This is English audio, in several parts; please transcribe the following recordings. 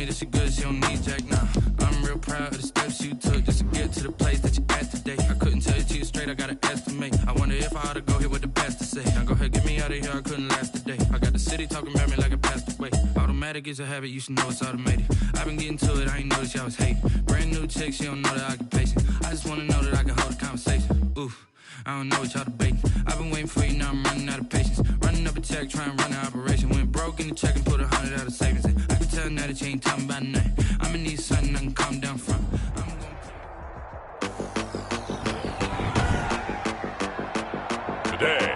me that she good, she don't need Jack now. I'm real proud of the steps you took just to get to the place that you at today. I couldn't tell you to you straight, I gotta estimate. I wonder if I ought to go here with the best to say. Now go ahead, get me out of here, I couldn't last a day. I got the city talking about me like I passed away. Automatic is a habit, you should know it's automated. I've been getting to it, I ain't noticed y'all was hating. Brand new chick, she don't know the occupation. I just wanna know that I can hold a conversation. Oof, I don't know what y'all debating. I've been waiting for you, now I'm running out of patience. Running up a check, trying to run an operation. Went broke in the check and put 100 out of savings in. I can tell now that you ain't talking about nothing. I'ma need something I can calm down from. Today,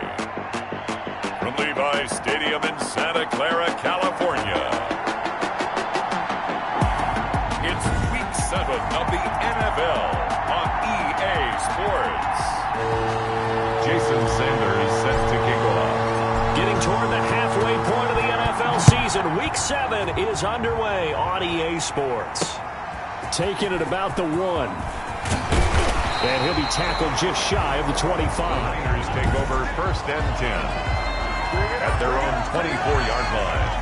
from Levi's Stadium in Santa Clara, California, it's Week 7 of the NFL on EA Sports. Jason Sanders set to kick off. Getting toward the halfway point of the NFL season, Week 7 is underway on EA Sports. Taking it about the 1. And he'll be tackled just shy of the 25. Niners take over 1st and 10 at their own 24-yard line.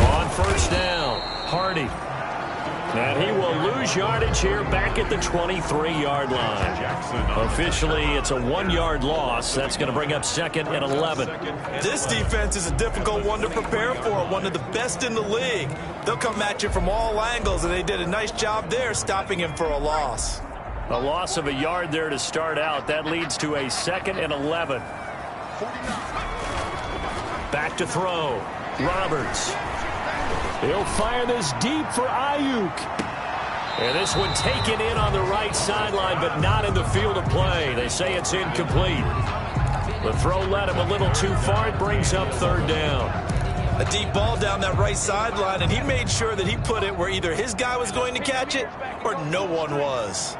On 1st down, Hardy. And he will lose yardage here back at the 23-yard line. Officially, it's a 1-yard loss. That's going to bring up 2nd and 11. This defense is a difficult one to prepare for, one of the best in the league. They'll come at you from all angles, and they did a nice job there stopping him for a loss. A loss of a yard there to start out. That leads to a 2nd and 11. Back to throw. Roberts. He'll fire this deep for Ayuk. And this one taken in on the right sideline, but not in the field of play. They say it's incomplete. The throw led him a little too far. It brings up 3rd down. A deep ball down that right sideline, and he made sure that he put it where either his guy was going to catch it or no one was.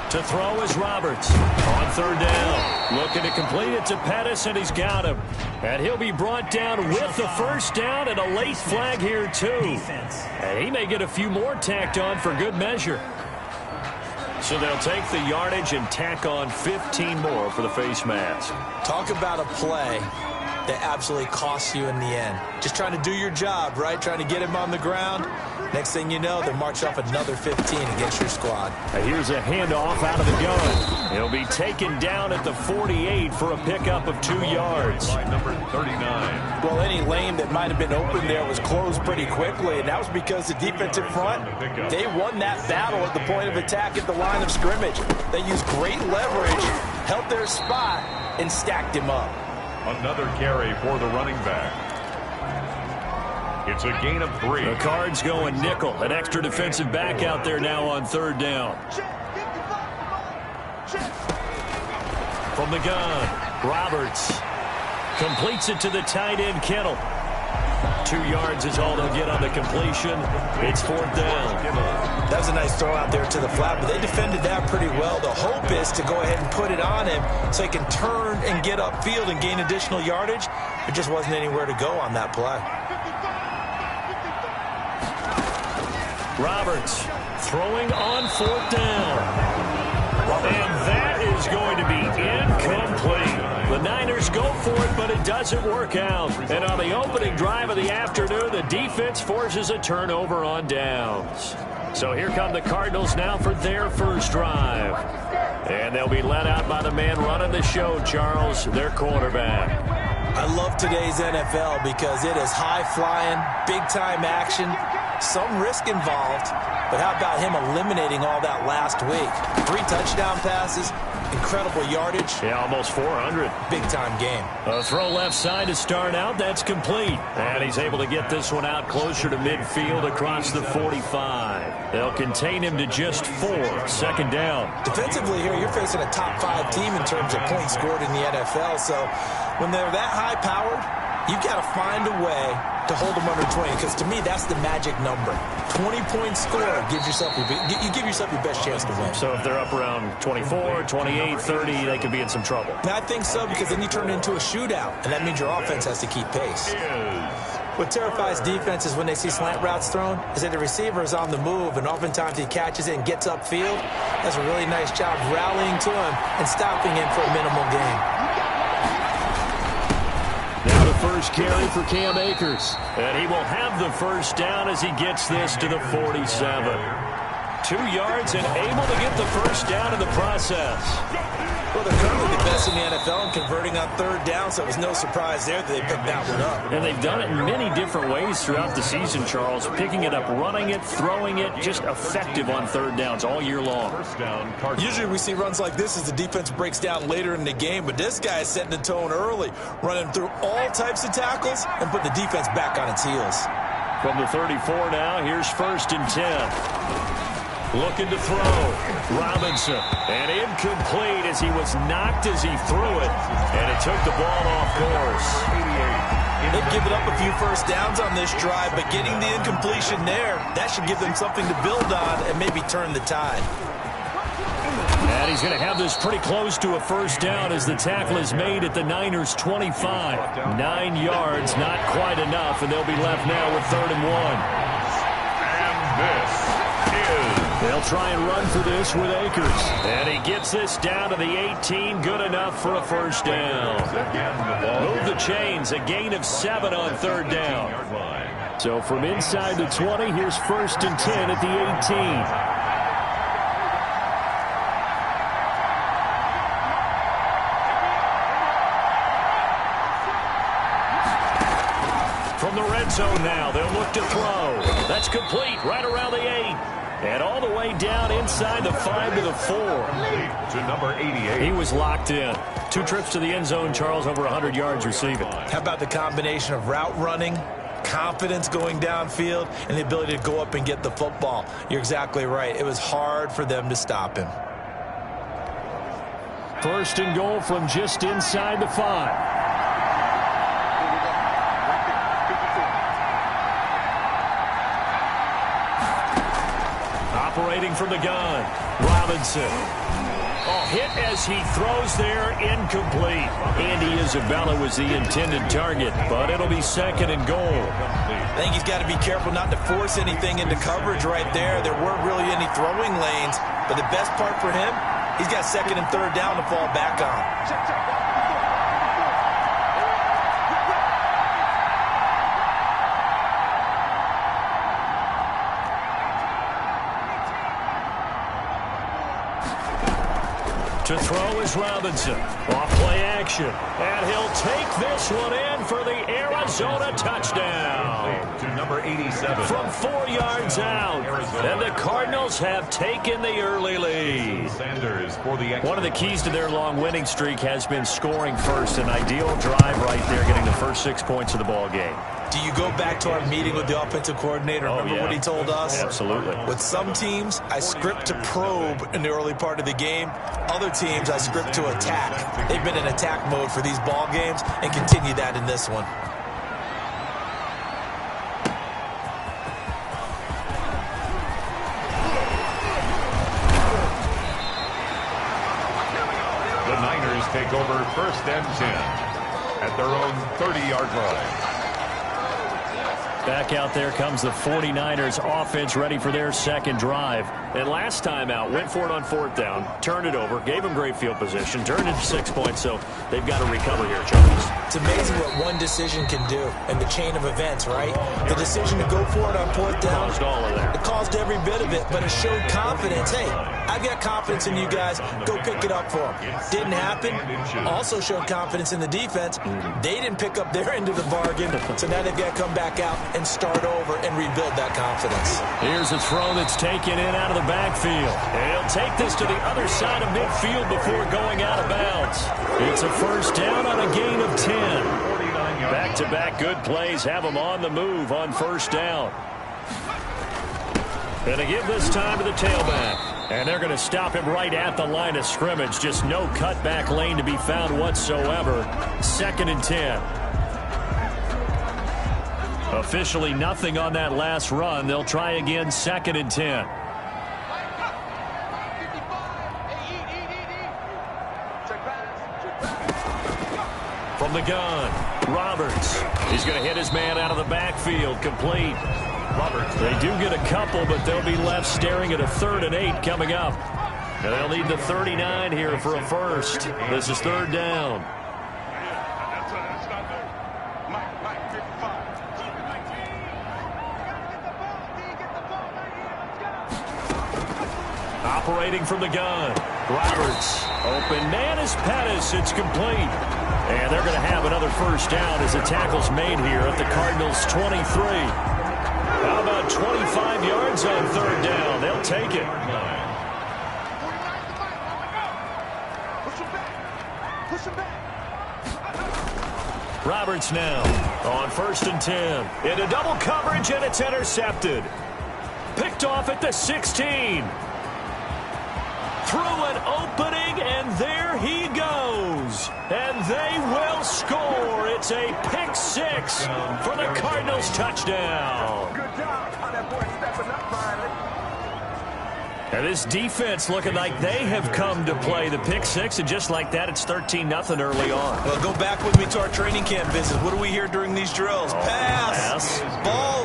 To throw is Roberts. On 3rd down. Looking to complete it to Pettis, and he's got him. And he'll be brought down with the 1st down and a late flag here, too. And he may get a few more tacked on for good measure. So they'll take the yardage and tack on 15 more for the face mask. Talk about a play that absolutely costs you in the end. Just trying to do your job, right? Trying to get him on the ground. Next thing you know, they'll march off another 15 against your squad. Here's a handoff out of the gun. He'll be taken down at the 48 for a pickup of 2 yards. By number 39. Well, any lane that might have been open there was closed pretty quickly, and that was because the defensive front, they won that battle at the point of attack at the line of scrimmage. They used great leverage, held their spot, and stacked him up. Another carry for the running back. It's a gain of 3. The Cards going nickel. An extra defensive back out there now on 3rd down. From the gun, Roberts completes it to the tight end, Kittle. 2 yards is all they'll get on the completion. It's 4th down. That was a nice throw out there to the flat, but they defended that pretty well. The hope is to go ahead and put it on him so he can turn and get upfield and gain additional yardage. There just wasn't anywhere to go on that play. Roberts throwing on 4th down. And that is going to be incomplete. The Niners go for it, but it doesn't work out. And on the opening drive of the afternoon, the defense forces a turnover on downs. So here come the Cardinals now for their first drive. And they'll be led out by the man running the show, Charles, their quarterback. I love today's NFL because it is high-flying, big-time action, some risk involved, but how about him eliminating all that last week? 3 touchdown passes, incredible yardage. Yeah, almost 400. Big-time game. A throw left side to start out. That's complete. And he's able to get this one out closer to midfield across the 45. They'll contain him to just 4. 2nd down. Defensively here, you're facing a top-5 team in terms of points scored in the NFL, so when they're that high-powered, you've got to find a way to hold them under 20, because to me, that's the magic number. 20-point score gives yourself you give yourself your best chance to win. So if they're up around 24, 28, 30, they could be in some trouble. And I think so, because then you turn it into a shootout, and that means your offense has to keep pace. What terrifies defenses when they see slant routes thrown is that the receiver is on the move, and oftentimes he catches it and gets upfield. Does a really nice job rallying to him and stopping him for a minimal gain. Now the first carry for Cam Akers. And he will have the first down as he gets this to the 47. 2 yards and able to get the first down in the process. Well, they're currently the best in the NFL in converting on third down, so it was no surprise there that they picked that one up. And they've done it in many different ways throughout the season, Charles. Picking it up, running it, throwing it, just effective on third downs all year long. Usually we see runs like this as the defense breaks down later in the game, but this guy is setting the tone early, running through all types of tackles and putting the defense back on its heels. From the 34 now, here's 1st and 10. Looking to throw. Robinson. And incomplete as he was knocked as he threw it. And it took the ball off course. They've given up a few first downs on this drive, but getting the incompletion there, that should give them something to build on and maybe turn the tide. And he's going to have this pretty close to a first down as the tackle is made at the Niners' 25. 9 yards, not quite enough, and they'll be left now with 3rd and 1. And this is... They'll try and run for this with Akers. And he gets this down to the 18. Good enough for a first down. Move the chains. A gain of 7 on 3rd down. So from inside the 20, here's 1st and 10 at the 18. From the red zone now, they'll look to throw. That's complete right around the 8. And all the way down inside the 5 to the 4. To number 88. He was locked in. 2 trips to the end zone, Charles, over 100 yards receiving. How about the combination of route running, confidence going downfield, and the ability to go up and get the football? You're exactly right. It was hard for them to stop him. 1st and goal from just inside the 5. Operating from the gun. Robinson. Oh, hit as he throws there. Incomplete. Andy Isabella was the intended target, but it'll be 2nd and goal. I think he's got to be careful not to force anything into coverage right there. There weren't really any throwing lanes, but the best part for him, he's got 2nd and 3rd down to fall back on. To throw is Robinson. Off play action. And he'll take this one in for the Arizona touchdown. To number 87. From 4 yards out. And the Cardinals have taken the early lead. Sanders for the extra. One of the keys to their long winning streak has been scoring first. An ideal drive right there, getting the first 6 points of the ball game. Do you go back to our meeting with the offensive coordinator? Remember what he told us? Absolutely. With some teams, I script to probe in the early part of the game. Other teams, I script to attack. They've been in attack mode for these ball games and continue that in this one. The Niners take over 1st and 10 at their own 30-yard line. Back out there comes the 49ers offense ready for their 2nd drive. And last time out, went for it on 4th down, turned it over, gave them great field position, turned it to 6 points, so they've got to recover here, Charles. It's amazing what one decision can do in the chain of events, right? The decision to go for it on 4th down, Caused all of that. It caused every bit of it, but it showed confidence. Hey, I've got confidence in you guys. Go pick it up for them. Didn't happen. Also showed confidence in the defense. They didn't pick up their end of the bargain, so now they've got to come back out and start over and rebuild that confidence. Here's a throw that's taken in out of the backfield. And he'll take this to the other side of midfield before going out of bounds. It's a first down on a gain of 10. Back-to-back good plays have them on the move on 1st down. And they give this time to the tailback. And they're going to stop him right at the line of scrimmage. Just no cutback lane to be found whatsoever. 2nd and 10. Officially nothing on that last run. They'll try again 2nd and 10. From the gun, Roberts. He's going to hit his man out of the backfield. Complete. They do get a couple, but they'll be left staring at a 3rd and 8 coming up. And they'll need the 39 here for a first. This is 3rd down. Operating from the gun. Roberts. Open man is Pettis. It's complete. And they're going to have another first down as the tackle's made here at the Cardinals' 23. How about 25 yards on 3rd down? They'll take it. Roberts now on 1st and 10. Into double coverage, and it's intercepted. Picked off at the 16. Through an opening, and there he goes. And they will score. It's a pick 6 for the Cardinals touchdown. Good job on that boy stepping up finally. And this defense looking like they have come to play the pick 6, and just like that, it's 13-0 early on. Well, go back with me to our training camp visit. What do we hear during these drills? Pass.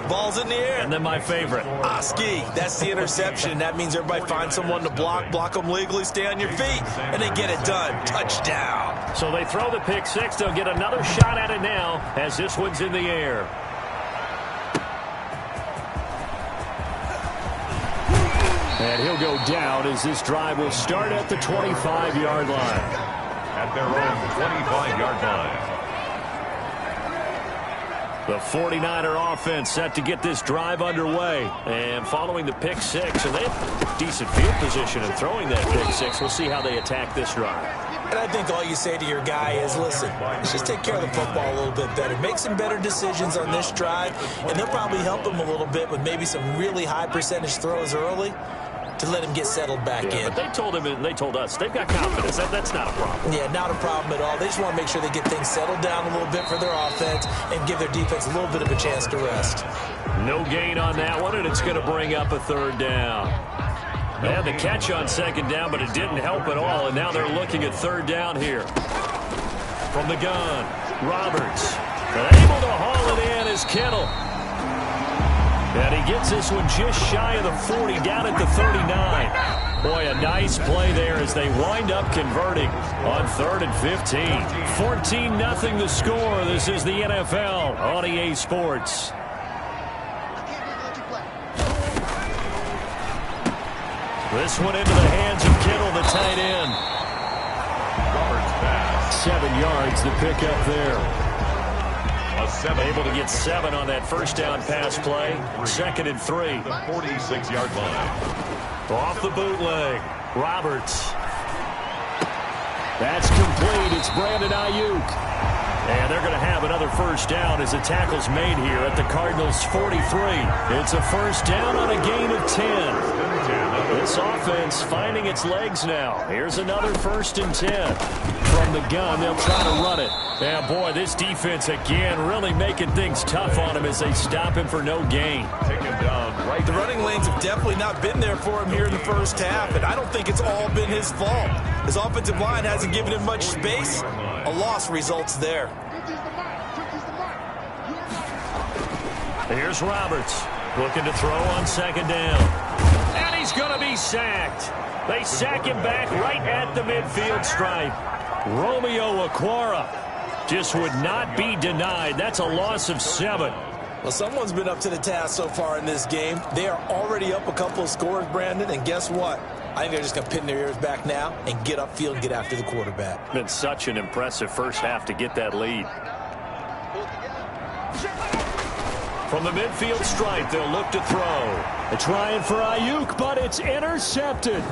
Ball's in the air. And then my favorite. Oski. That's the interception. That means everybody finds someone to block them legally, stay on your feet, and they get it done. Touchdown. So they throw the pick 6. They'll get another shot at it now as this one's in the air. And he'll go down as this drive will start at the 25-yard line. At their own 25-yard line. The 49er offense set to get this drive underway. And following the pick 6, and they have decent field position in throwing that pick 6. We'll see how they attack this drive. And I think all you say to your guy is, listen, let's just take care of the football a little bit better. Make some better decisions on this drive, and they'll probably help him a little bit with maybe some really high percentage throws early to let him get settled back in. But they told him, and they told us, they've got confidence. That's not a problem. Yeah, not a problem at all. They just want to make sure they get things settled down a little bit for their offense and give their defense a little bit of a chance to rest. No gain on that one, and it's going to bring up a 3rd down. They had the catch on 2nd down, but it didn't help at all, and now they're looking at 3rd down here. From the gun, Roberts. Able to haul it in is Kittle. And he gets this one just shy of the 40, down at the 39. Boy, a nice play there as they wind up converting on 3rd and 15. 14-0 the score. This is the NFL on EA Sports. This one into the hands of Kittle, the tight end. 7 yards to pick up there. Able to get 7 on that first down pass play. 2nd and 3. The 46-yard line. Off the bootleg. Roberts. That's complete. It's Brandon Ayuk. And they're going to have another first down as the tackle's made here at the Cardinals' 43. It's a first down on a gain of 10. This offense finding its legs now. Here's another 1st and 10. From the gun, they'll try to run it. Yeah, boy, this defense again really making things tough on him as they stop him for no gain. Take him down right. The running lanes have definitely not been there for him here in the first half, and I don't think it's all been his fault. His offensive line hasn't given him much space. A loss results there. Here's Roberts looking to throw on 2nd down. And he's going to be sacked. They sack him back right at the midfield stripe. Romeo Okwara just would not be denied. That's a loss of 7. Well, someone's been up to the task so far in this game. They are already up a couple of scores, Brandon, and guess what? I think they're just going to pin their ears back now and get upfield and get after the quarterback. Been such an impressive first half to get that lead. From the midfield stripe, they'll look to throw. They're trying for Ayuk, but it's intercepted.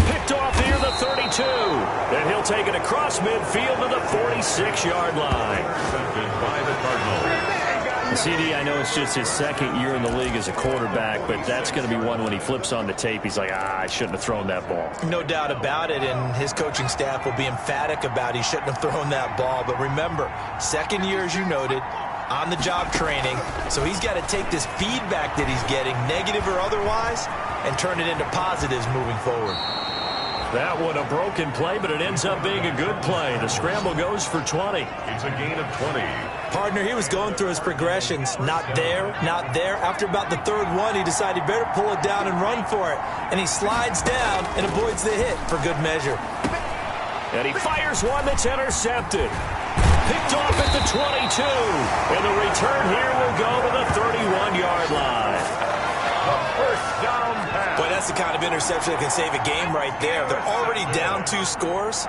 Picked off near the 32. And he'll take it across midfield to the 46-yard line. Intercepted by the Cardinals. CD, I know it's just his 2nd year in the league as a quarterback, but that's going to be one when he flips on the tape. He's like, I shouldn't have thrown that ball. No doubt about it, and his coaching staff will be emphatic about he shouldn't have thrown that ball. But remember, 2nd year, as you noted, on-the-job training, so he's got to take this feedback that he's getting, negative or otherwise, and turn it into positives moving forward. That one a broken play, but it ends up being a good play. The scramble goes for 20. It's a gain of 20. Partner, he was going through his progressions. Not there, not there. After about the third one, he decided he better pull it down and run for it. And he slides down and avoids the hit for good measure. And he fires one that's intercepted. Picked off at the 22. And the return here will go to the 31-yard line. First down pass. Boy, that's the kind of interception that can save a game right there. They're already down 2 scores.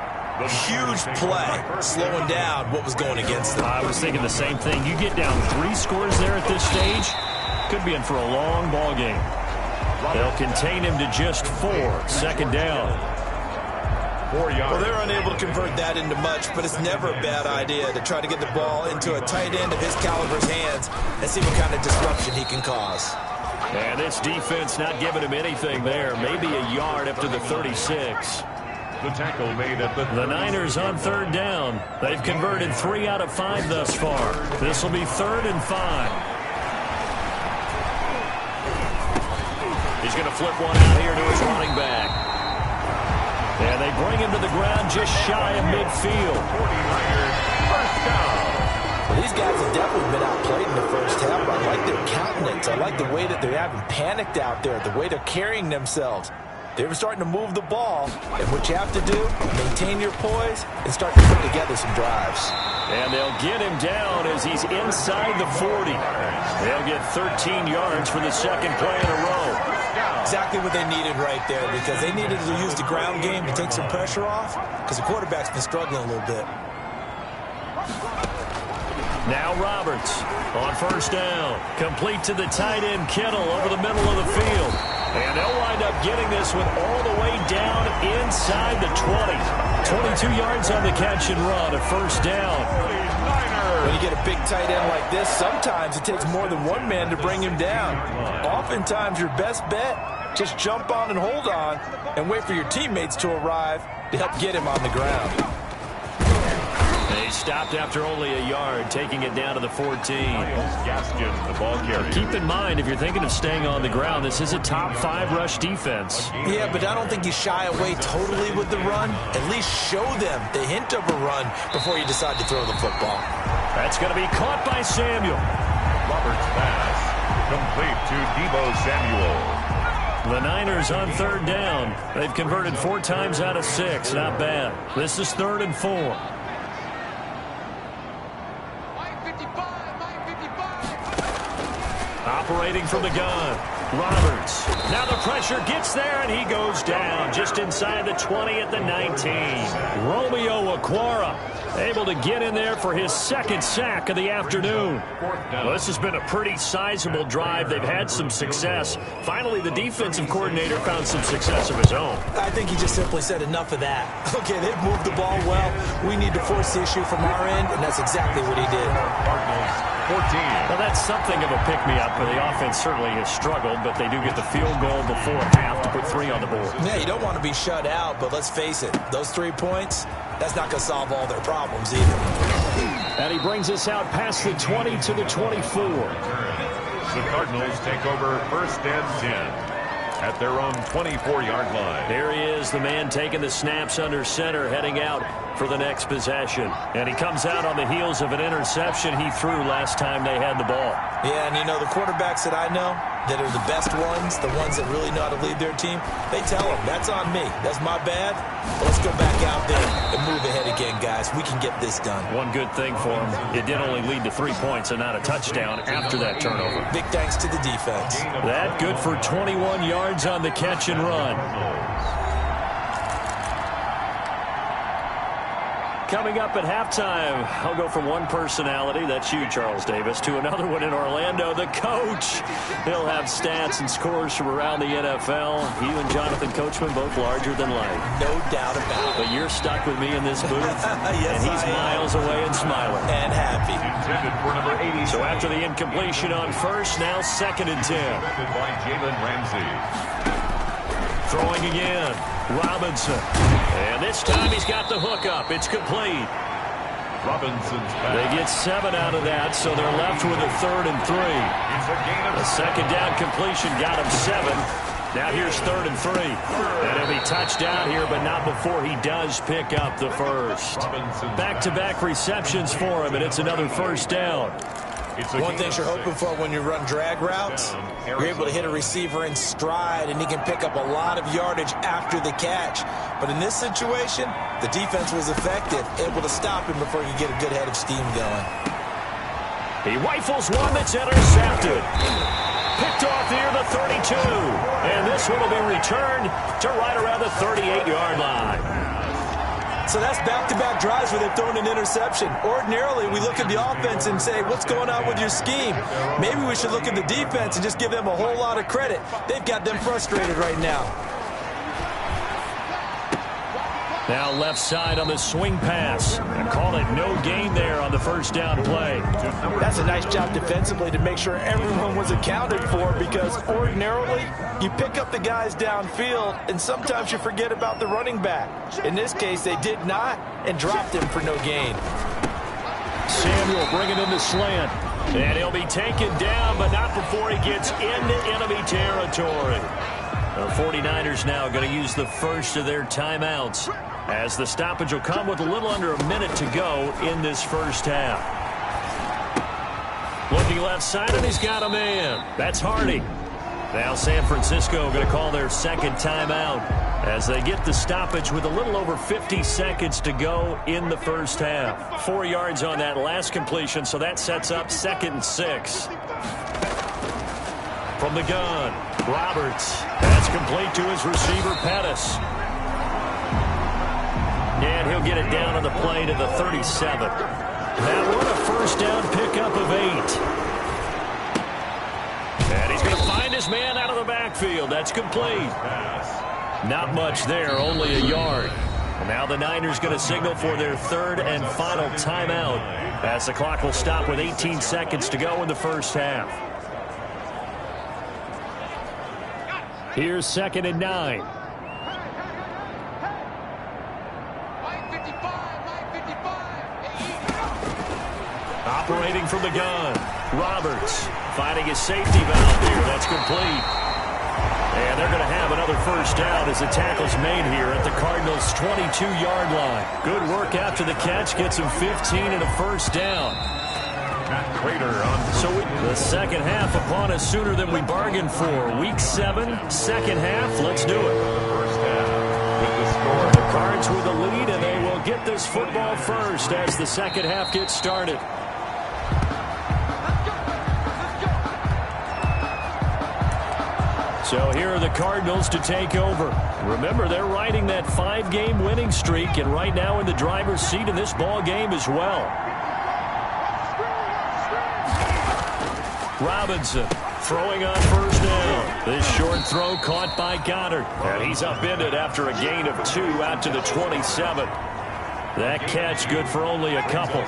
Huge play, slowing down what was going against them. I was thinking the same thing. You get down 3 scores there at this stage, could be in for a long ball game. They'll contain him to just 4. Second down. 4 yards. Well, they're unable to convert that into much, but it's never a bad idea to try to get the ball into a tight end of his caliber's hands and see what kind of disruption he can cause. And this defense not giving him anything there. Maybe a yard up to the 36. The tackle made at the Niners on third down. They've converted 3 out of 5 thus far. This will be 3rd and 5. He's going to flip one out here to his running back. And they bring him to the ground just shy of midfield. 49ers, first down. Well, these guys have definitely been outplayed in the first half. I like their countenance. I like the way that they haven't panicked out there, the way they're carrying themselves. They were starting to move the ball, and what you have to do, maintain your poise and start to put together some drives. And they'll get him down as he's inside the 40. They'll get 13 yards for the second play in a row. Exactly what they needed right there, because they needed to use the ground game to take some pressure off, because the quarterback's been struggling a little bit. Now Roberts on first down. Complete to the tight end Kittle over the middle of the field. And they'll wind up getting this one all the way down inside the 20. 22 yards on the catch and run, a first down. When you get a big tight end like this, sometimes it takes more than one man to bring him down. Oftentimes, your best bet, just jump on and hold on and wait for your teammates to arrive to help get him on the ground. They stopped after only a yard, taking it down to the 14. Gaskin, the ball carrier. Keep in mind, if you're thinking of staying on the ground, this is a top 5 rush defense. Yeah, but I don't think you shy away totally with the run. At least show them the hint of a run before you decide to throw the football. That's going to be caught by Samuel. Roberts pass, complete to Deebo Samuel. The Niners on third down. They've converted 4 times out of 6. Not bad. This is 3rd and 4. Operating from the gun, Roberts. Now the pressure gets there, and he goes down just inside the 20 at the 19. Romeo Okwara able to get in there for his 2nd sack of the afternoon. Well, this has been a pretty sizable drive. They've had some success. Finally, the defensive coordinator found some success of his own. I think he just simply said enough of that. Okay, they've moved the ball well. We need to force the issue from our end, and that's exactly what he did. Cardinals 14. Well, that's something of a pick-me-up, but the offense certainly has struggled, but they do get the field goal before half to put 3 on the board. Yeah, you don't want to be shut out, but let's face it, those 3 points, that's not going to solve all their problems either. And he brings us out past the 20 to the 24. The Cardinals take over 1st and 10 at their own 24-yard line. Here he is, the man taking the snaps under center, heading out for the next possession. And he comes out on the heels of an interception he threw last time they had the ball. Yeah, and you know, the quarterbacks that I know that are the best ones, the ones that really know how to lead their team, they tell them, that's on me. That's my bad. But let's go back out there and move ahead again, guys. We can get this done. One good thing for him, it did only lead to 3 points and not a touchdown after that turnover. Big thanks to the defense. That good for 21 yards on the catch and run. Coming up at halftime, I'll go from one personality, that's you, Charles Davis, to another one in Orlando, the coach. He'll have stats and scores from around the NFL. You and Jonathan Coachman, both larger than life. No doubt about it. But you're stuck with me in this booth, yes, and he's miles away and smiling. And happy. Intended for number 80. So after the incompletion on first, now 2nd and 10. By Jalen Ramsey. Throwing again, Robinson. And this time he's got the hook up. It's complete. Robinson's pass. They get 7 out of that, so they're left with a 3rd and 3. It's a gain of The 2nd down completion got him 7. Now here's 3rd and 3. And he'll be touched down here, but not before he does pick up the first. Back-to-back receptions for him, and it's another first down. One thing you're hoping for when you run drag routes, you're able to hit a receiver in stride, and he can pick up a lot of yardage after the catch. But in this situation, the defense was effective, able to stop him before he could get a good head of steam going. He rifles one that's intercepted. Picked off near the 32. And this one will be returned to right around the 38-yard line. So that's back-to-back drives where they've thrown an interception. Ordinarily, we look at the offense and say, what's going on with your scheme? Maybe we should look at the defense and just give them a whole lot of credit. They've got them frustrated right now. Now left side on the swing pass. And call it no gain there on the first down play. That's a nice job defensively to make sure everyone was accounted for, because ordinarily you pick up the guys downfield and sometimes you forget about the running back. In this case, they did not and dropped him for no gain. Samuel bringing in the slant. And he'll be taken down, but not before he gets into enemy territory. The 49ers now going to use the first of their timeouts, as the stoppage will come with a little under a minute to go in this first half. Looking left side, and he's got a man. That's Hardy. Now San Francisco going to call their second timeout as they get the stoppage with a little over 50 seconds to go in the first half. 4 yards on that last completion, so that sets up 2nd and 6. From the gun, Roberts. That's complete to his receiver, Pettis. And he'll get it down on the play to the 37. That one a first down pickup of 8. And he's going to find his man out of the backfield. That's complete. Not much there, only a yard. And now the Niners going to signal for their 3rd and final timeout, as the clock will stop with 18 seconds to go in the first half. Here's 2nd and 9. Operating from the gun, Roberts finding his safety valve here. That's complete. And they're going to have another first down as the tackle's made here at the Cardinals' 22-yard line. Good work after the catch. Gets him 15 and a first down. So the second half upon us sooner than we bargained for. Week 7, second half. Let's do it. The Cards with the lead, and they will get this football first as the second half gets started. So here are the Cardinals to take over. Remember, they're riding that 5-game winning streak, and right now in the driver's seat in this ball game as well. Robinson throwing on first down. This short throw caught by Goddard. And he's upended after a gain of 2 out to the 27. That catch good for only a couple.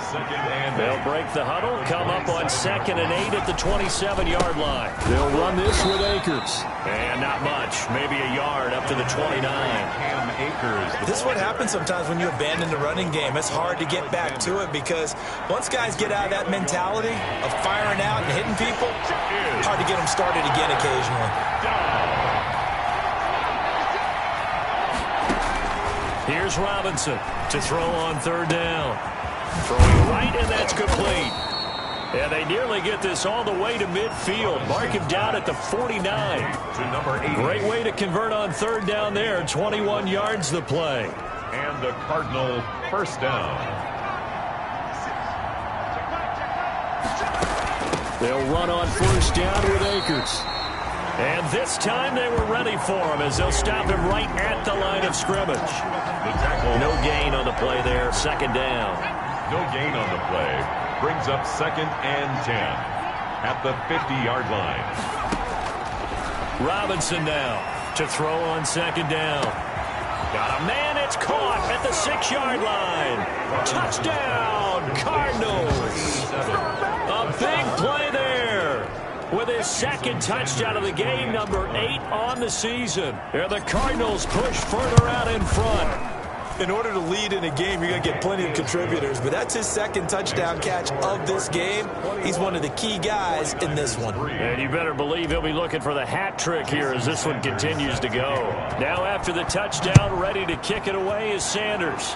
They'll break the huddle, come up on 2nd and 8 at the 27-yard line. They'll run this with Akers. And not much, maybe a yard up to the 29. This is what happens sometimes when you abandon the running game. It's hard to get back to it, because once guys get out of that mentality of firing out and hitting people, it's hard to get them started again occasionally. Here's Robinson to throw on 3rd down. Throwing right, and that's complete. And they nearly get this all the way to midfield. Mark him down at the 49. Great way to convert on 3rd down there. 21 yards the play. And the Cardinal first down. They'll run on first down with Akers. And this time they were ready for him, as they'll stop him right at the line of scrimmage. No gain on the play there, 2nd down. No gain on the play. Brings up 2nd and 10 at the 50-yard line. Robinson now to throw on 2nd down. Got a man, it's caught at the 6-yard line. Touchdown, Cardinals. A big play there, with his 2nd touchdown of the game, number 8 on the season. And the Cardinals push further out in front. In order to lead in a game, you're going to get plenty of contributors, but that's his second touchdown catch of this game. He's one of the key guys in this one. And you better believe he'll be looking for the hat trick here as this one continues to go. Now after the touchdown, ready to kick it away is Sanders.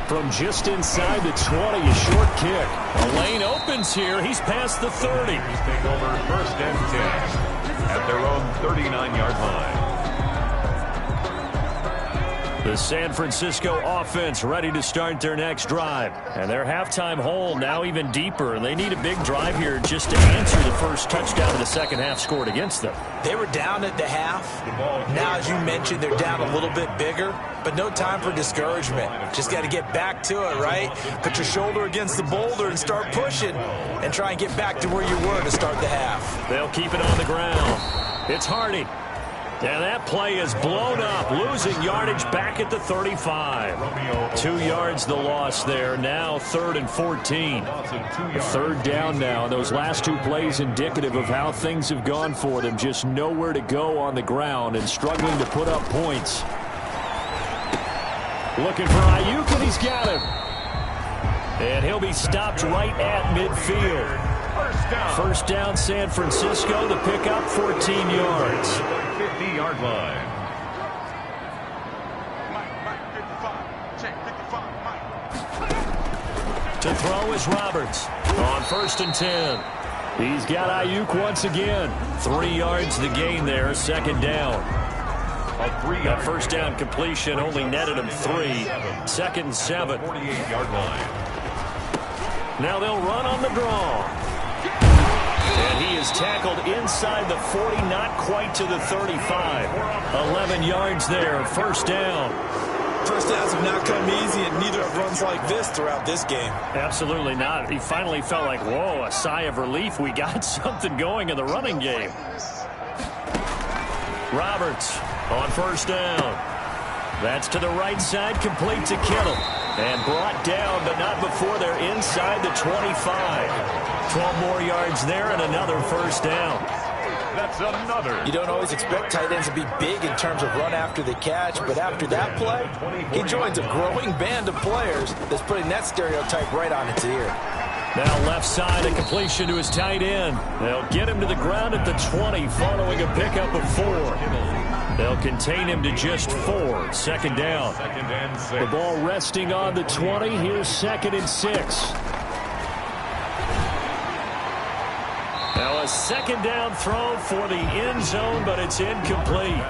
From just inside the 20, a short kick. A lane opens here. He's past the 30. Take over 1st and 10 at their own 39-yard line. The San Francisco offense ready to start their next drive. And their halftime hole now even deeper. They need a big drive here just to answer the first touchdown of the second half scored against them. They were down at the half. Now, as you mentioned, they're down a little bit bigger, but no time for discouragement. Just got to get back to it, right? Put your shoulder against the boulder and start pushing and try and get back to where you were to start the half. They'll keep it on the ground. It's Hardy. And that play is blown up, losing yardage back at the 35. 2 yards the loss there. Now 3rd and 14. 3rd down now. And those last 2 plays indicative of how things have gone for them. Just nowhere to go on the ground and struggling to put up points. Looking for Ayuk, and he's got him. And he'll be stopped right at midfield. First down, San Francisco. The pickup, 14 yards. 50-yard line. To throw is Roberts on 1st and 10. He's got Ayuk once again. 3 yards the gain there, 2nd down. That first down completion only netted him 3. 2nd and 7. 48-yard line. Now they'll run on the draw. And he is tackled inside the 40, not quite to the 35. 11 yards there, 1st down. First downs have not come easy, and neither have runs like this throughout this game. Absolutely not. He finally felt like, whoa, a sigh of relief. We got something going in the running game. Roberts on 1st down. That's to the right side, complete to Kittle. And brought down, but not before they're inside the 25. 12 more yards there and another 1st down. That's another. You don't always expect tight ends to be big in terms of run after the catch, but after that play, he joins a growing band of players that's putting that stereotype right on its ear. Now left side, a completion to his tight end. They'll get him to the ground at the 20 following a pickup of 4. They'll contain him to just 4. 2nd down. 2nd and 6. The ball resting on the 20. Here's 2nd and 6. Now a 2nd down throw for the end zone, but it's incomplete.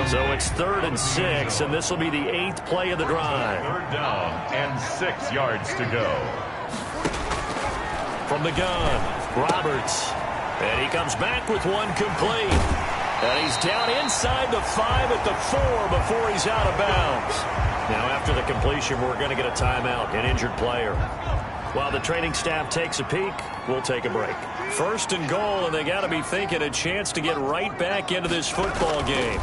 So it's 3rd and 6, and this will be the 8th play of the drive. 3rd down and 6 yards to go. From the gun, Roberts. And he comes back with one complete. And he's down inside the 5 at the 4 before he's out of bounds. Now after the completion, we're going to get a timeout, an injured player. While the training staff takes a peek, we'll take a break. 1st and goal, and they got to be thinking a chance to get right back into this football game.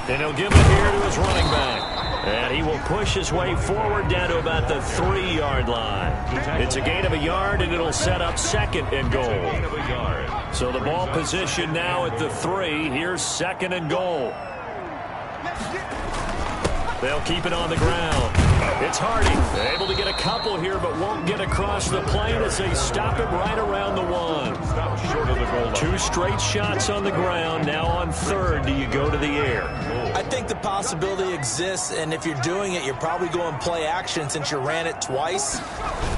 And he'll give it here to his running back. And he will push his way forward down to about the 3-yard line. It's a gain of a yard, and it'll set up 2nd and goal. So the ball position now at the 3. Here's 2nd and goal. They'll keep it on the ground. It's Hardy. Able to get a couple here, but won't get across the plane as they stop him right around the 1. Short of the goal line. 2 straight shots on the ground. Now on 3rd, do you go to the air? I think the possibility exists, and if you're doing it, you're probably going play action since you ran it twice.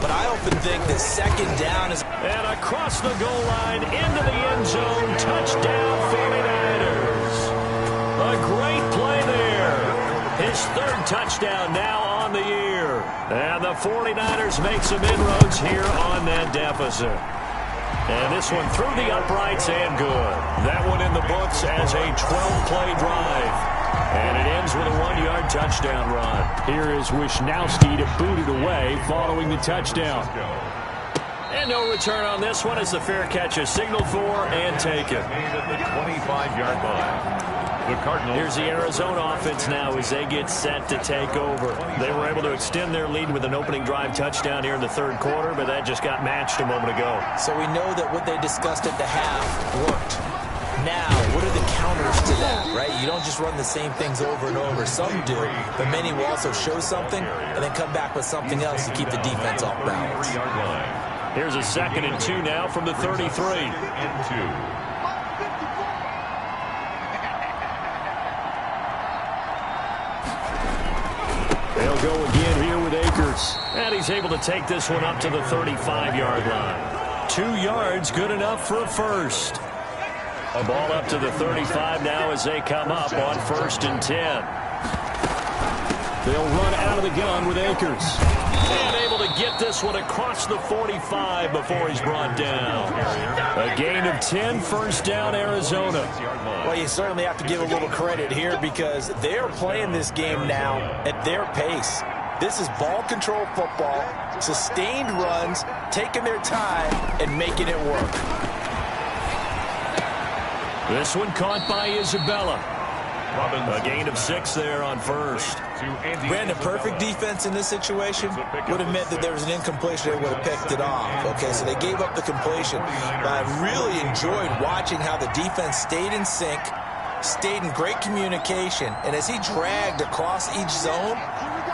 But I often think that 2nd down is... And across the goal line, into the end zone, touchdown 49ers. A great play there. His 3rd touchdown now on the year. And the 49ers make some inroads here on that deficit. And this one through the uprights and good. That one in the books as a 12-play drive. And it ends with a 1-yard touchdown run. Here is Wisnowski to boot it away following the touchdown. And no return on this one as the fair catch is signaled for and taken. Made at the 25-yard line. The Cardinals. Here's the Arizona offense now as they get set to take over. They were able to extend their lead with an opening drive touchdown here in the 3rd quarter, but that just got matched a moment ago. So we know that what they discussed at the half worked. Now, what are the counters to that, right? You don't just run the same things over and over. Some do, but many will also show something and then come back with something else to keep the defense off balance. Here's a 2nd and 2 now from the 33. They'll go again here with Akers. And he's able to take this one up to the 35-yard line. 2 yards, good enough for a first. A ball up to the 35 now as they come up on 1st and 10. They'll run out of the gun with Akers. And able to get this one across the 45 before he's brought down. A gain of 10, 1st down, Arizona. Well, you certainly have to give a little credit here because they're playing this game now at their pace. This is ball control football, sustained runs, taking their time, and making it work. This one caught by Isabella. A gain of 6 there on 1st. Brandon, perfect defense in this situation would have meant that there was an incompletion. They would have picked it off. Okay, so they gave up the completion. But I really enjoyed watching how the defense stayed in sync, stayed in great communication. And as he dragged across each zone,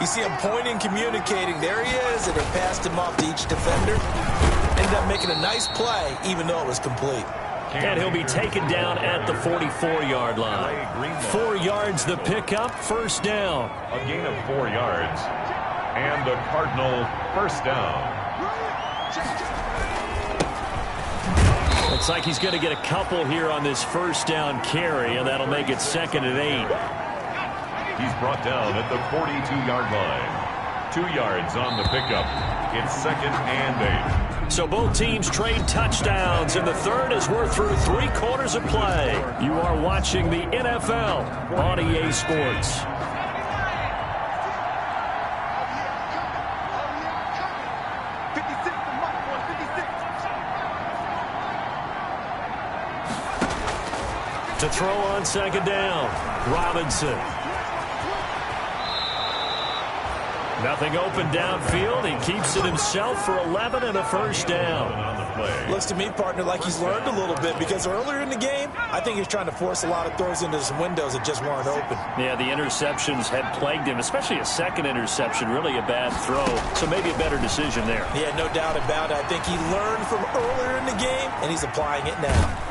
you see him pointing, communicating. There he is, and it passed him off to each defender. Ended up making a nice play, even though it was complete. And he'll be taken down at the 44-yard line. 4 yards the pickup, 1st down. A gain of 4 yards. And the Cardinal 1st down. Looks like he's going to get a couple here on this 1st down carry, and that'll make it 2nd and 8. He's brought down at the 42-yard line. 2 yards on the pickup. It's 2nd and 8. So both teams trade touchdowns in the 3rd as we're through 3 quarters of play. You are watching the NFL on EA Sports. To throw on 2nd down, Robinson. Nothing open downfield. He keeps it himself for 11 and a 1st down. Looks to me, partner, like he's learned a little bit because earlier in the game, I think he's trying to force a lot of throws into some windows that just weren't open. Yeah, the interceptions had plagued him, especially a 2nd interception, really a bad throw. So maybe a better decision there. Yeah, no doubt about it. I think he learned from earlier in the game, and he's applying it now.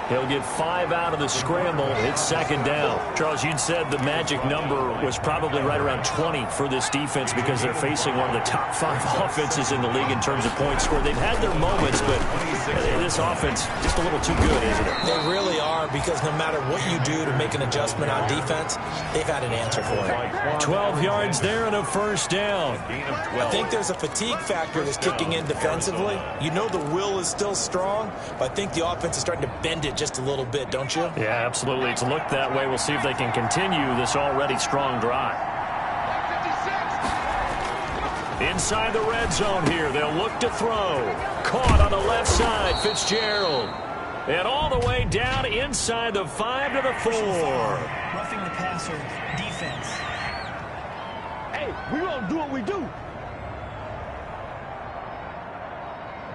He'll get 5 out of the scramble. It's 2nd down. Charles, you'd said the magic number was probably right around 20 for this defense because they're facing one of the top 5 offenses in the league in terms of points scored. They've had their moments, but this offense just a little too good, isn't it? They really are because no matter what you do to make an adjustment on defense, they've had an answer for it. 12 yards there and a 1st down. I think there's a fatigue factor that's kicking in defensively. You know the will is still strong, but I think the offense is starting to bend it just a little bit, don't you? Yeah, absolutely. It's looked that way. We'll see if they can continue this already strong drive. Inside the red zone here. They'll look to throw. Caught on the left side, Fitzgerald. And all the way down inside the 5 to the 4. Roughing the passer, defense. Hey, we gonna do what we do.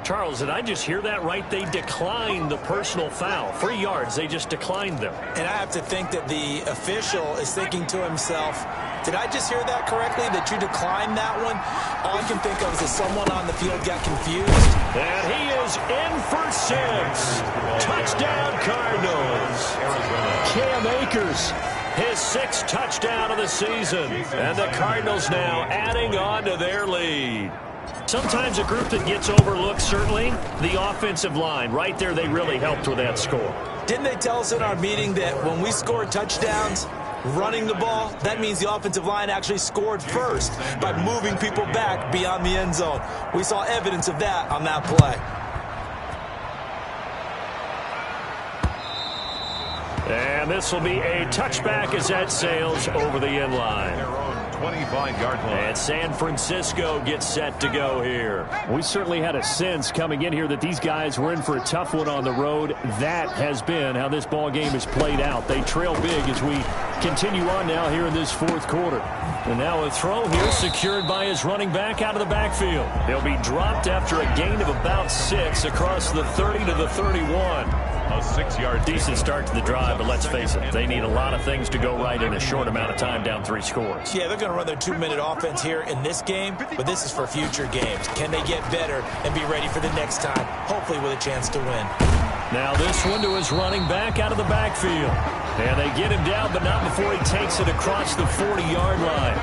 Charles, did I just hear that right? They declined the personal foul. 3 yards, they just declined them. And I have to think that the official is thinking to himself, did I just hear that correctly, that you declined that one? All I can think of is that someone on the field got confused. And he is in for 6. Touchdown, Cardinals. Cam Akers, his 6th touchdown of the season. And the Cardinals now adding on to their lead. Sometimes a group that gets overlooked, certainly, the offensive line. Right there, they really helped with that score. Didn't they tell us in our meeting that when we score touchdowns running the ball, that means the offensive line actually scored first by moving people back beyond the end zone? We saw evidence of that on that play. And this will be a touchback as that sails over the end line. 25-yard line. And San Francisco gets set to go here. We certainly had a sense coming in here that these guys were in for a tough one on the road. That has been how this ball game has played out. They trail big as we continue on now here in this 4th quarter. And now a throw here secured by his running back out of the backfield. He'll be dropped after a gain of about 6 across the 30 to the 31. A 6-yard decent start to the drive, but let's face it, they need a lot of things to go right in a short amount of time, down 3 scores. Yeah, they're going to run their 2-minute offense here in this game, but this is for future games. Can they get better and be ready for the next time, hopefully with a chance to win? Now this one to his running back out of the backfield. And they get him down, but not before he takes it across the 40-yard line.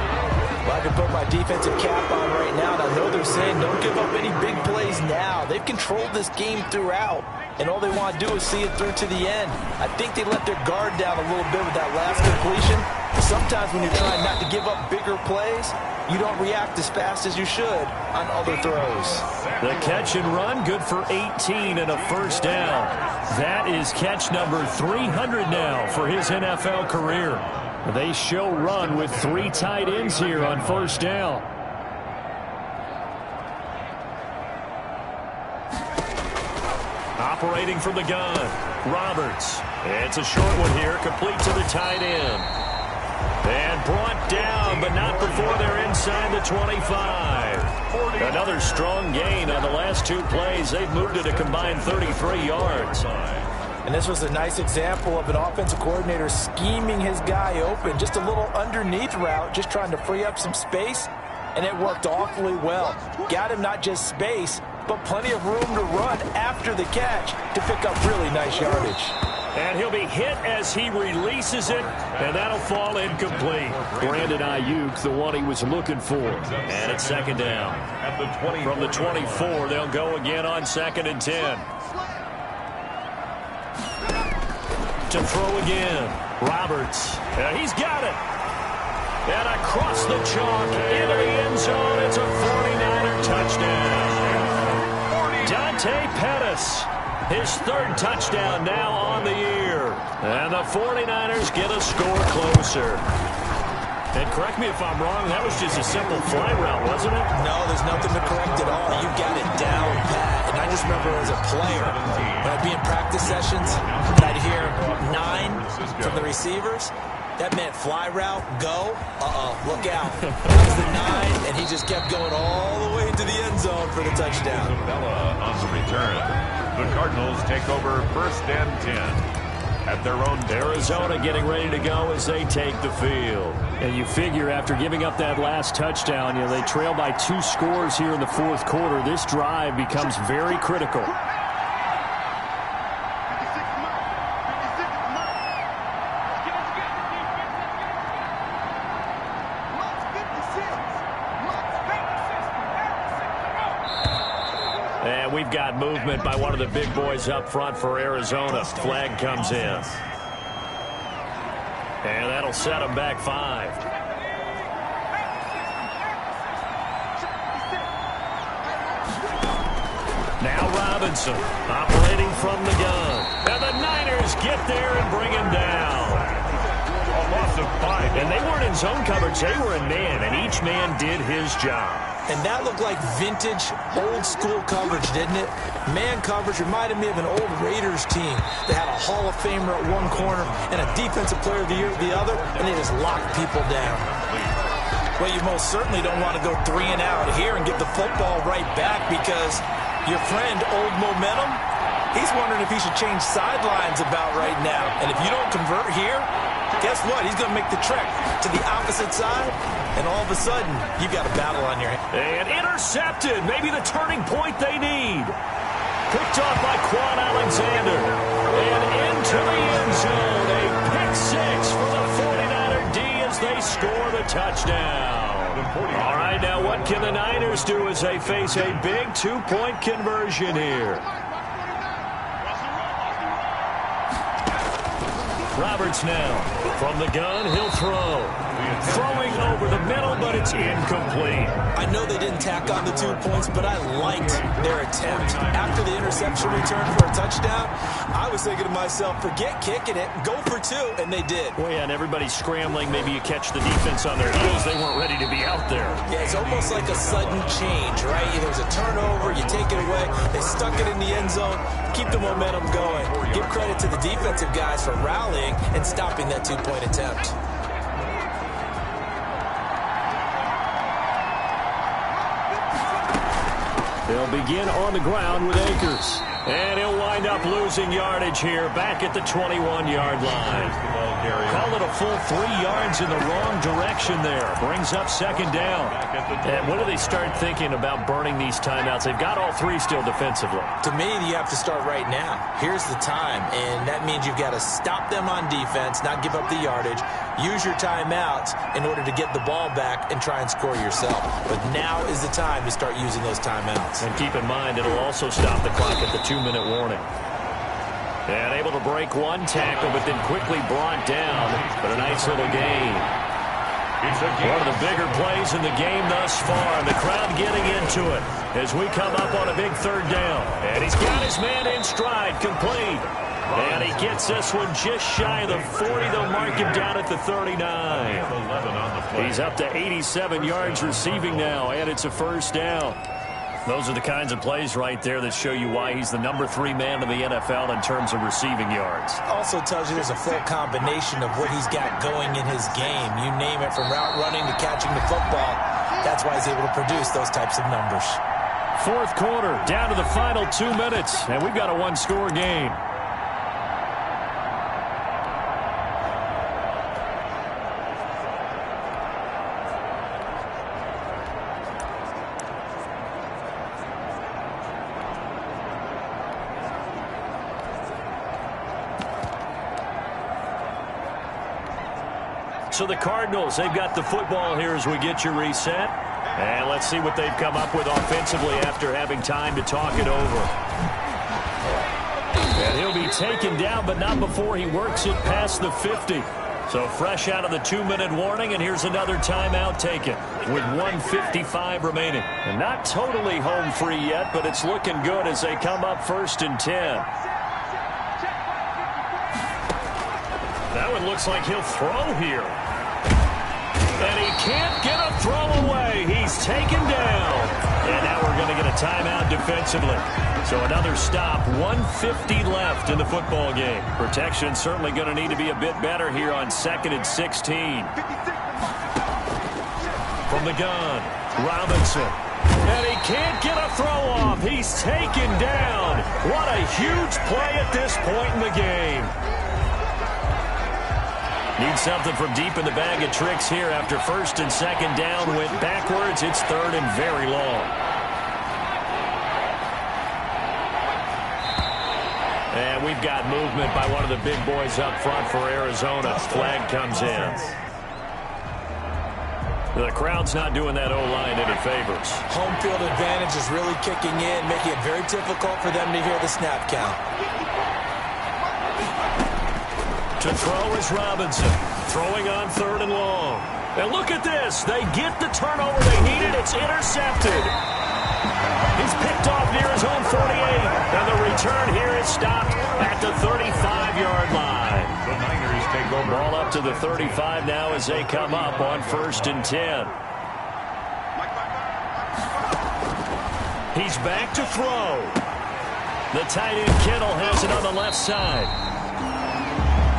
Well, I can put my defensive cap on right now, and I know they're saying don't give up any big plays now. They've controlled this game throughout, and all they want to do is see it through to the end. I think they let their guard down a little bit with that last completion. Sometimes when you're trying not to give up bigger plays, you don't react as fast as you should on other throws. The catch and run, good for 18 and a first down. That is catch number 300 now for his NFL career. They show run with 3 tight ends here on first down. Operating from the gun, Roberts. It's a short one here, complete to the tight end. And brought down, but not before they're inside the 25. Another strong gain on the last 2 plays. They've moved it a combined 33 yards. And this was a nice example of an offensive coordinator scheming his guy open. Just a little underneath route, just trying to free up some space, and it worked awfully well. Got him not just space, but plenty of room to run after the catch to pick up really nice yardage. And he'll be hit as he releases it, and that'll fall incomplete. Brandon Ayuk, the one he was looking for. And it's second down. From the 24, they'll go again on 2nd and 10. To throw again, Roberts. He's got it. And across the chalk into the end zone, it's a 49er touchdown. Dante Pettis, his 3rd touchdown now on the year. And the 49ers get a score closer. And correct me if I'm wrong, that was just a simple fly route, wasn't it? No, there's nothing to correct at all. You got it down pat. And I just remember as a player, when I'd be in practice sessions, and I'd hear 9 from the receivers. That meant fly route, go, look out. That was the 9, and he just kept going all the way to the end zone for the touchdown. Isabella on the return. The Cardinals take over 1st and 10 at their own. Arizona getting ready to go as they take the field. And you figure after giving up that last touchdown, they trail by 2 scores here in the 4th quarter. This drive becomes very critical. And we've got movement by one of the big boys up front for Arizona. Flag comes in. And that'll set them back 5. Now Robinson operating from the gun. And the Niners get there and bring him down. A loss of 5. And they weren't in zone coverage. They were in man, and each man did his job. And that looked like vintage, old-school coverage, didn't it? Man coverage reminded me of an old Raiders team that had a Hall of Famer at one corner and a Defensive Player of the Year at the other, and they just locked people down. Well, you most certainly don't want to go 3 and out here and give the football right back because your friend, Old Momentum, he's wondering if he should change sidelines about right now. And if you don't convert here, guess what? He's going to make the trek to the opposite side, and all of a sudden, you've got a battle on your hands. And intercepted. Maybe the turning point they need. Picked off by Quan Alexander. And into the end zone. A pick 6 for the 49er D as they score the touchdown. All right, now what can the Niners do as they face a big 2-point conversion here? Roberts now. From the gun, he'll throw. Throwing over the middle, but it's incomplete. I know they didn't tack on the 2 points, but I liked their attempt. After the interception return for a touchdown, I was thinking to myself, forget kicking it, go for 2, and they did. Well, yeah, and everybody's scrambling. Maybe you catch the defense on their heels. They weren't ready to be out there. Yeah, it's almost like a sudden change, right? There's a turnover, you take it away, they stuck it in the end zone, keep the momentum going. Give credit to the defensive guys for rallying and stopping that 2-point attempt. They'll begin on the ground with Akers. And he'll wind up losing yardage here back at the 21-yard line. Call it a full 3 yards in the wrong direction there. Brings up second down. And when do they start thinking about burning these timeouts? They've got all 3 still defensively. To me, you have to start right now. Here's the time, and that means you've got to stop them on defense, not give up the yardage, use your timeouts in order to get the ball back and try and score yourself. But now is the time to start using those timeouts. And keep in mind, it'll also stop the clock at the 2-minute warning. And able to break one tackle, but then quickly brought down. But a nice little gain. One of the bigger plays in the game thus far. And the crowd getting into it as we come up on a big third down. And he's got his man in stride, complete. And he gets this one just shy of the 40. They'll mark him down at the 39. He's up to 87 yards receiving now, and it's a first down. Those are the kinds of plays right there that show you why he's the number 3 man in the NFL in terms of receiving yards. Also tells you there's a full combination of what he's got going in his game. You name it, from route running to catching the football. That's why he's able to produce those types of numbers. Fourth quarter, down to the final 2 minutes, and we've got a one-score game. So the Cardinals, they've got the football here as we get you reset. And let's see what they've come up with offensively after having time to talk it over. And he'll be taken down, but not before he works it past the 50. So fresh out of the 2-minute warning, and here's another timeout taken with 1:55 remaining. And not totally home free yet, but it's looking good as they come up 1st and 10. That one looks like he'll throw here. And he can't get a throw away. He's taken down. And now we're going to get a timeout defensively. So another stop, 1:50 left in the football game. Protection certainly going to need to be a bit better here on 2nd and 16. From the gun, Robinson. And he can't get a throw off. He's taken down. What a huge play at this point in the game. Need something from deep in the bag of tricks here after 1st and 2nd down. Went backwards. It's 3rd and very long. And we've got movement by one of the big boys up front for Arizona. Flag comes in. The crowd's not doing that O-line any favors. Home field advantage is really kicking in, making it very difficult for them to hear the snap count. To throw is Robinson. Throwing on 3rd and long. And look at this. They get the turnover they needed. It's intercepted. He's picked off near his own 48. And the return here is stopped at the 35-yard line. The Niners take over. Ball up to the 35 now as they come up on 1st and 10. He's back to throw. The tight end Kittle has it on the left side.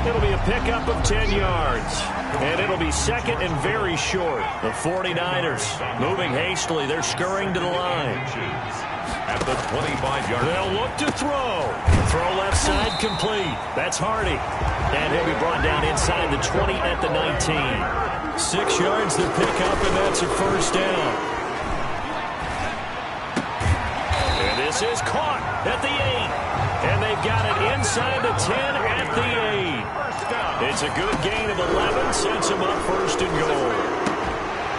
It'll be a pickup of 10 yards. And it'll be 2nd and very short. The 49ers moving hastily. They're scurrying to the line. At the 25-yard line. They'll look to throw. Throw left side complete. That's Hardy. And he'll be brought down inside the 20 at the 19. 6 yards to pick up, and that's a first down. And this is caught at the 8. And they've got it inside the 10 at the 8. It's a good gain of 11, sets him up 1st and goal.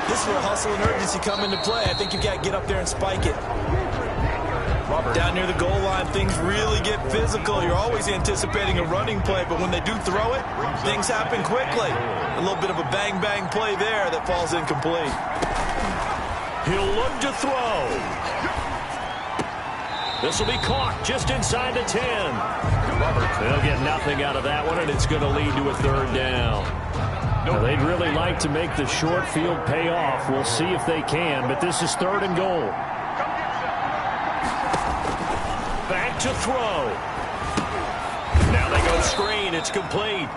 This is where hustle and urgency come into play. I think you've got to get up there and spike it. Down near the goal line, things really get physical. You're always anticipating a running play, but when they do throw it, things happen quickly. A little bit of a bang-bang play there that falls incomplete. He'll look to throw. This will be caught just inside the 10. They'll get nothing out of that one, and it's going to lead to a 3rd down. Now, they'd really like to make the short field pay off. We'll see if they can, but this is 3rd and goal. Back to throw. Now they go screen. It's complete.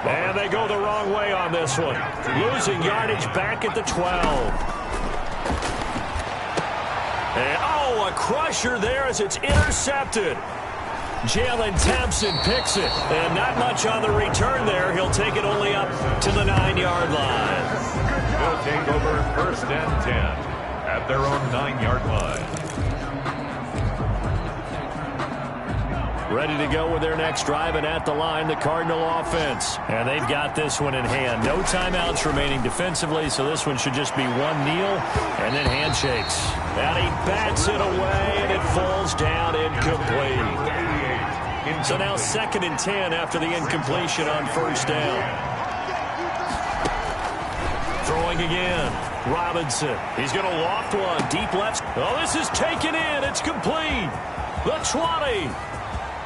And they go the wrong way on this one. Losing yardage back at the 12. And, oh, a crusher there as it's intercepted. Jalen Thompson picks it, and not much on the return there. He'll take it only up to the 9-yard line. They'll take over 1st and 10 at their own 9-yard line. Ready to go with their next drive, and at the line, the Cardinal offense. And they've got this one in hand. No timeouts remaining defensively, so this one should just be one kneel and then handshakes. And he bats it away, and it falls down incomplete. So now 2nd and 10 after the incompletion on 1st down. Throwing again. Robinson. He's going to loft one. Deep left. Oh, this is taken in. It's complete. The 20.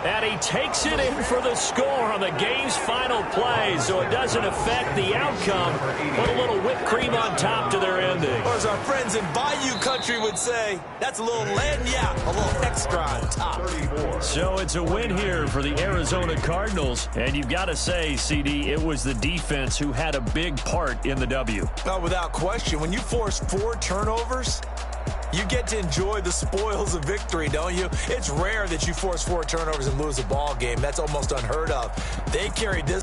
And he takes it in for the score on the game's final play, so it doesn't affect the outcome. Put a little whipped cream on top to their ending. Or as our friends in Bayou Country would say, that's a little lagniappe, a little extra on top. So it's a win here for the Arizona Cardinals. And you've got to say, CD, it was the defense who had a big part in the W. Oh, without question. When you force 4 turnovers, you get to enjoy the spoils of victory, don't you? It's rare that you force 4 turnovers and lose a ball game. That's almost unheard of. They carried this